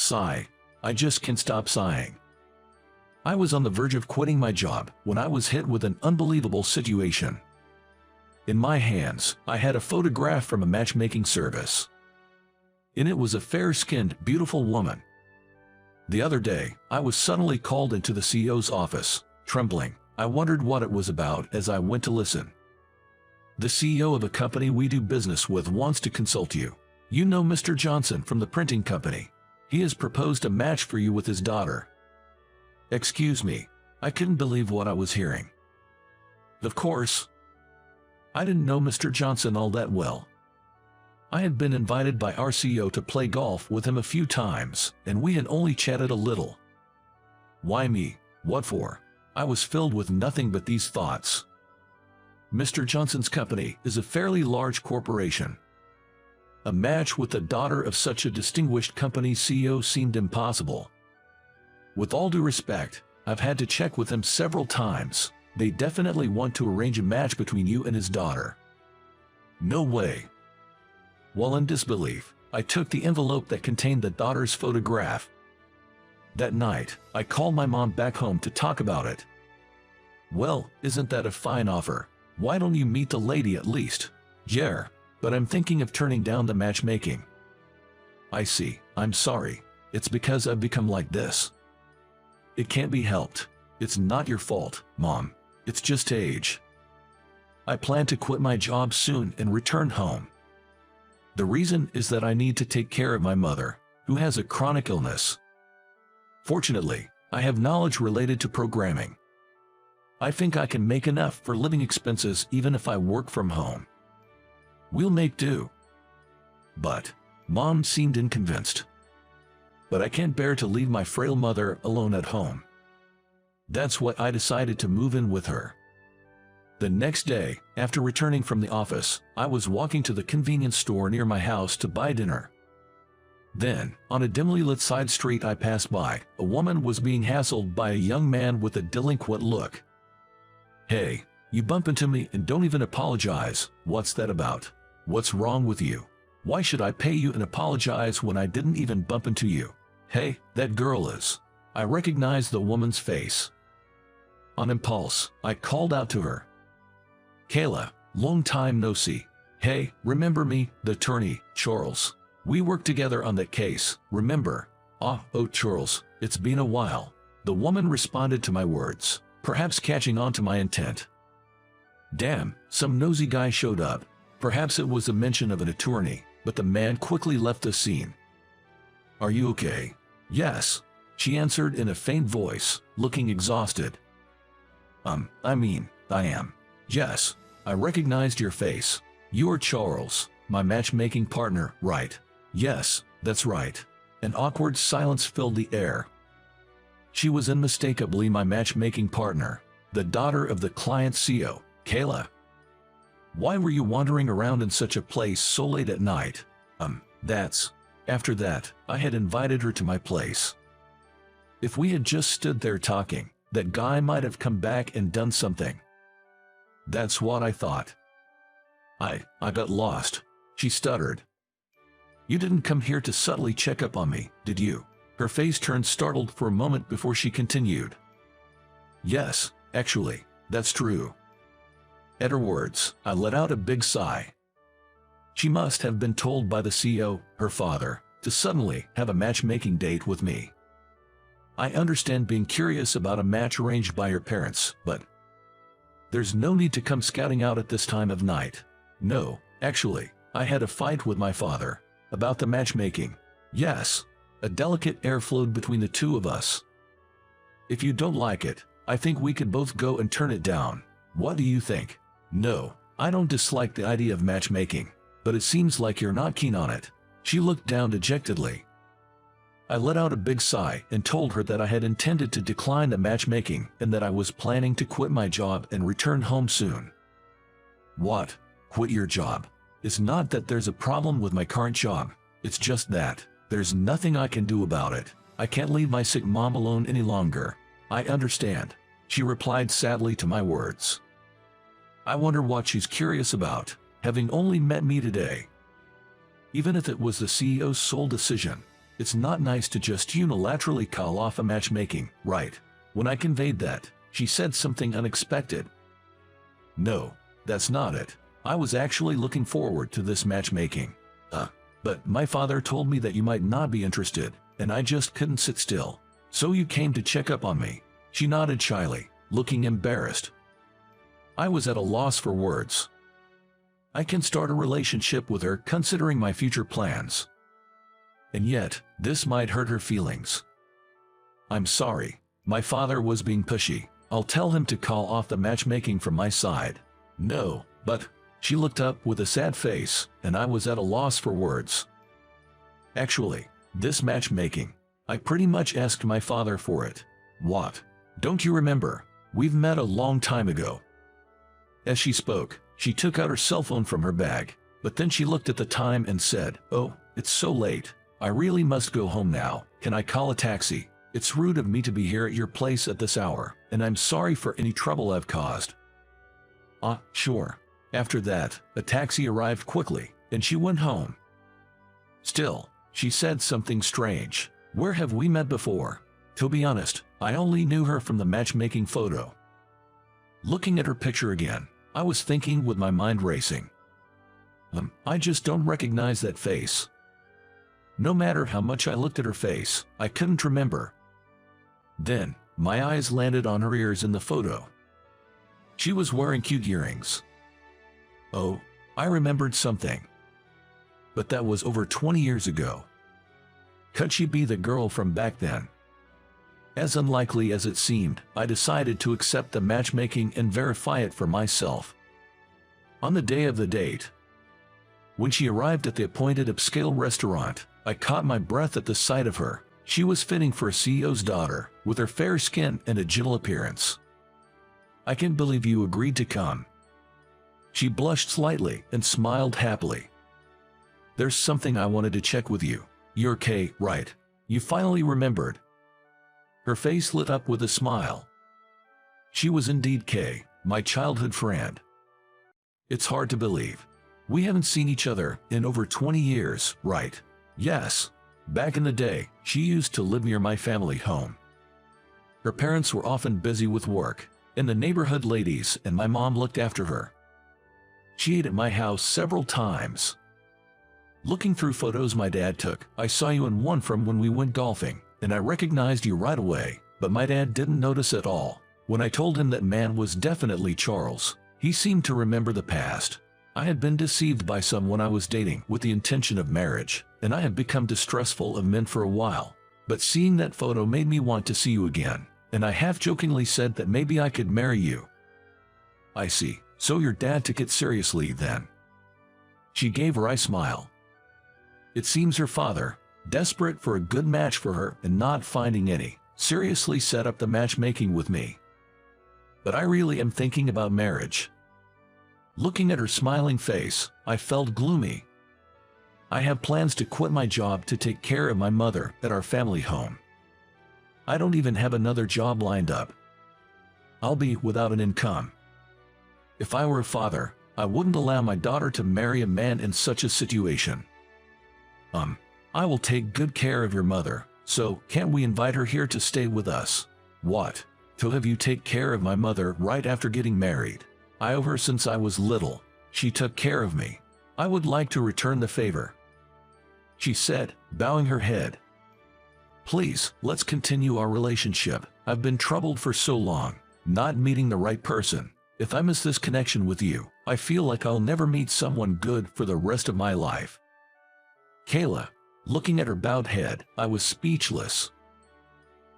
Sigh. I just can't stop sighing. I was on the verge of quitting my job when I was hit with an unbelievable situation. In my hands, I had a photograph from a matchmaking service. In it was a fair-skinned, beautiful woman. The other day, I was suddenly called into the CEO's office, trembling. I wondered what it was about as I went to listen. The CEO of a company we do business with wants to consult you. You know Mr. Johnson from the printing company. He has proposed a match for you with his daughter. Excuse me, I couldn't believe what I was hearing. Of course, I didn't know Mr. Johnson all that well. I had been invited by our CEO to play golf with him a few times, and we had only chatted a little. Why me? What for? I was filled with nothing but these thoughts. Mr. Johnson's company is a fairly large corporation. A match with the daughter of such a distinguished company CEO seemed impossible. With all due respect, I've had to check with him several times. They definitely want to arrange a match between you and his daughter. No way. While in disbelief, I took the envelope that contained the daughter's photograph. That night, I called my mom back home to talk about it. Well, isn't that a fine offer? Why don't you meet the lady at least? Yeah, but I'm thinking of turning down the matchmaking. I see. I'm sorry. It's because I've become like this. It can't be helped. It's not your fault, Mom. It's just age. I plan to quit my job soon and return home. The reason is that I need to take care of my mother, who has a chronic illness. Fortunately, I have knowledge related to programming. I think I can make enough for living expenses even if I work from home. We'll make do. But, Mom seemed unconvinced. But I can't bear to leave my frail mother alone at home. That's why I decided to move in with her. The next day, after returning from the office, I was walking to the convenience store near my house to buy dinner. Then, on a dimly lit side street I passed by, a woman was being hassled by a young man with a delinquent look. Hey, you bump into me and don't even apologize. What's that about? What's wrong with you? Why should I pay you and apologize when I didn't even bump into you? Hey, that girl is. I recognized the woman's face. On impulse, I called out to her. Kayla, long time no see. Hey, remember me, the attorney, Charles. We worked together on that case, remember? Oh, Charles, it's been a while. The woman responded to my words, perhaps catching on to my intent. Damn, some nosy guy showed up. Perhaps it was a mention of an attorney, but the man quickly left the scene. Are you okay? Yes, she answered in a faint voice, looking exhausted. I am. Yes, I recognized your face. You are Charles, my matchmaking partner, right? Yes, that's right. An awkward silence filled the air. She was unmistakably my matchmaking partner, the daughter of the client's CEO, Kayla. Why were you wandering around in such a place so late at night? After that, I had invited her to my place. If we had just stood there talking, that guy might have come back and done something. That's what I thought. I got lost, she stuttered. You didn't come here to subtly check up on me, did you? Her face turned startled for a moment before she continued. Yes, actually, that's true. At her words, I let out a big sigh. She must have been told by the CEO, her father, to suddenly have a matchmaking date with me. I understand being curious about a match arranged by your parents, but there's no need to come scouting out at this time of night. No, actually, I had a fight with my father about the matchmaking. Yes, a delicate air flowed between the two of us. If you don't like it, I think we could both go and turn it down. What do you think? No, I don't dislike the idea of matchmaking, but it seems like you're not keen on it. She looked down dejectedly. I let out a big sigh and told her that I had intended to decline the matchmaking and that I was planning to quit my job and return home soon. What? Quit your job? It's not that there's a problem with my current job. It's just that there's nothing I can do about it. I can't leave my sick mom alone any longer. I understand, she replied sadly to my words. I wonder what she's curious about, having only met me today. Even if it was the CEO's sole decision, It's not nice to just unilaterally call off a matchmaking, right? When I conveyed that, she said something unexpected. No, that's not it. I was actually looking forward to this matchmaking. But my father told me that you might not be interested, and I just couldn't sit still. So you came to check up on me. She nodded shyly, looking embarrassed. I was at a loss for words. I can start a relationship with her considering my future plans. And yet, this might hurt her feelings. I'm sorry. My father was being pushy. I'll tell him to call off the matchmaking from my side. No, but... She looked up with a sad face, and I was at a loss for words. Actually, this matchmaking, I pretty much asked my father for it. What? Don't you remember? We've met a long time ago. As she spoke, she took out her cell phone from her bag, but then she looked at the time and said, "Oh, it's so late. I really must go home now. Can I call a taxi? It's rude of me to be here at your place at this hour, and I'm sorry for any trouble I've caused." Sure. After that, a taxi arrived quickly, and she went home. Still, she said something strange. Where have we met before? To be honest, I only knew her from the matchmaking photo. Looking at her picture again, I was thinking with my mind racing. I just don't recognize that face. No matter how much I looked at her face, I couldn't remember. Then, my eyes landed on her ears in the photo. She was wearing cute earrings. Oh, I remembered something. But that was over 20 years ago. Could she be the girl from back then? As unlikely as it seemed, I decided to accept the matchmaking and verify it for myself. On the day of the date, when she arrived at the appointed upscale restaurant, I caught my breath at the sight of her. She was fitting for a CEO's daughter, with her fair skin and a gentle appearance. "I can't believe you agreed to come." She blushed slightly and smiled happily. "There's something I wanted to check with you. You're Kay, right? You finally remembered." Her face lit up with a smile. She was indeed Kay, my childhood friend. It's hard to believe. We haven't seen each other in over 20 years, right? Yes. Back in the day, she used to live near my family home. Her parents were often busy with work, and the neighborhood ladies and my mom looked after her. She ate at my house several times. Looking through photos my dad took, I saw you in one from when we went golfing, and I recognized you right away, but my dad didn't notice at all. When I told him that man was definitely Charles, he seemed to remember the past. I had been deceived by someone I was dating with the intention of marriage, and I had become distrustful of men for a while. But seeing that photo made me want to see you again, and I half-jokingly said that maybe I could marry you. I see. So your dad took it seriously then. She gave a wry smile. It seems her father, desperate for a good match for her and not finding any, seriously set up the matchmaking with me. But I really am thinking about marriage. Looking at her smiling face, I felt gloomy. I have plans to quit my job to take care of my mother at our family home. I don't even have another job lined up. I'll be without an income. If I were a father, I wouldn't allow my daughter to marry a man in such a situation. I will take good care of your mother, so can't we invite her here to stay with us? What? To have you take care of my mother right after getting married? I owe her since I was little. She took care of me. I would like to return the favor," she said, bowing her head. "Please, let's continue our relationship. I've been troubled for so long, not meeting the right person. If I miss this connection with you, I feel like I'll never meet someone good for the rest of my life." Kayla, looking at her bowed head, I was speechless.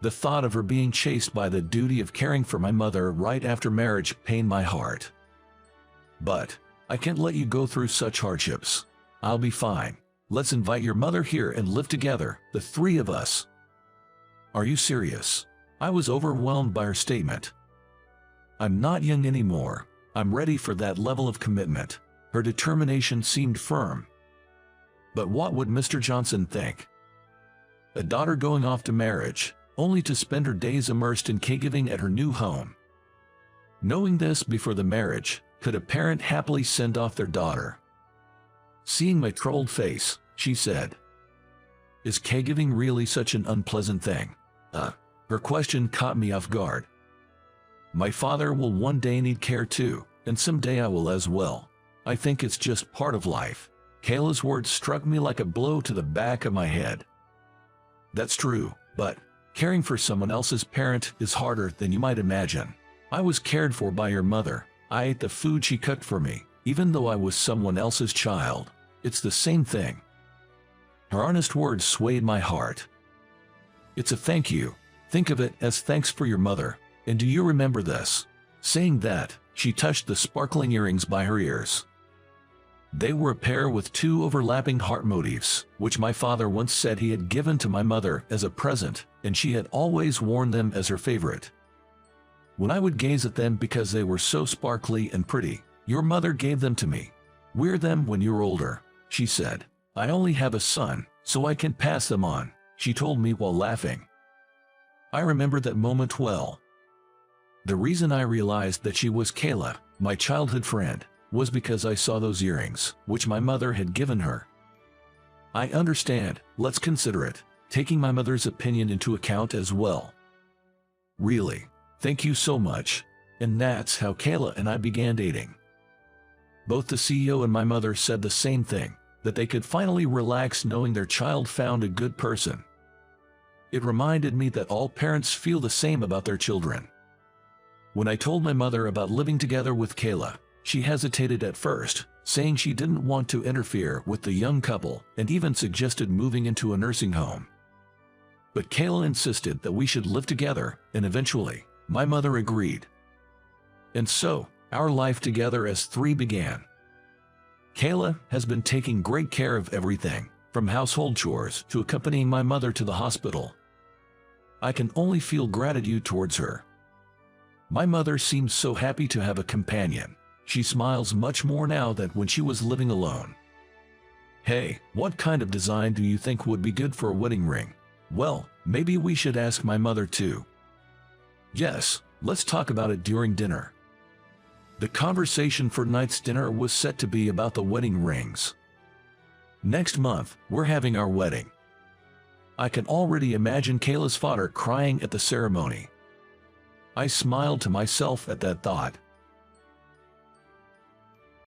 The thought of her being chased by the duty of caring for my mother right after marriage pained my heart. "But I can't let you go through such hardships. I'll be fine. Let's invite your mother here and live together, the three of us." "Are you serious?" I was overwhelmed by her statement. "I'm not young anymore. I'm ready for that level of commitment." Her determination seemed firm. But what would Mr. Johnson think? A daughter going off to marriage, only to spend her days immersed in caregiving at her new home. Knowing this before the marriage, could a parent happily send off their daughter? Seeing my troubled face, she said, Is caregiving really such an unpleasant thing? Her question caught me off guard. My father will one day need care too, and someday I will as well. I think it's just part of life. Kayla's words struck me like a blow to the back of my head. That's true, but caring for someone else's parent is harder than you might imagine. I was cared for by your mother. I ate the food she cooked for me, even though I was someone else's child. It's the same thing. Her honest words swayed my heart. It's a thank you. Think of it as thanks for your mother. And do you remember this? Saying that, she touched the sparkling earrings by her ears. They were a pair with 2 overlapping heart motifs, which my father once said he had given to my mother as a present, and she had always worn them as her favorite. When I would gaze at them because they were so sparkly and pretty, your mother gave them to me. Wear them when you're older, she said. I only have a son, so I can pass them on, she told me while laughing. I remember that moment well. The reason I realized that she was Kayla, my childhood friend, was because I saw those earrings, which my mother had given her. I understand, let's consider it, taking my mother's opinion into account as well. Really, thank you so much. And that's how Kayla and I began dating. Both the CEO and my mother said the same thing, that they could finally relax knowing their child found a good person. It reminded me that all parents feel the same about their children. When I told my mother about living together with Kayla, she hesitated at first, saying she didn't want to interfere with the young couple and even suggested moving into a nursing home. But Kayla insisted that we should live together, and eventually, my mother agreed. And so, our life together as 3 began. Kayla has been taking great care of everything, from household chores to accompanying my mother to the hospital. I can only feel gratitude towards her. My mother seems so happy to have a companion. She smiles much more now than when she was living alone. Hey, what kind of design do you think would be good for a wedding ring? Well, maybe we should ask my mother too. Yes, let's talk about it during dinner. The conversation for tonight's dinner was set to be about the wedding rings. Next month, we're having our wedding. I can already imagine Kayla's father crying at the ceremony. I smiled to myself at that thought.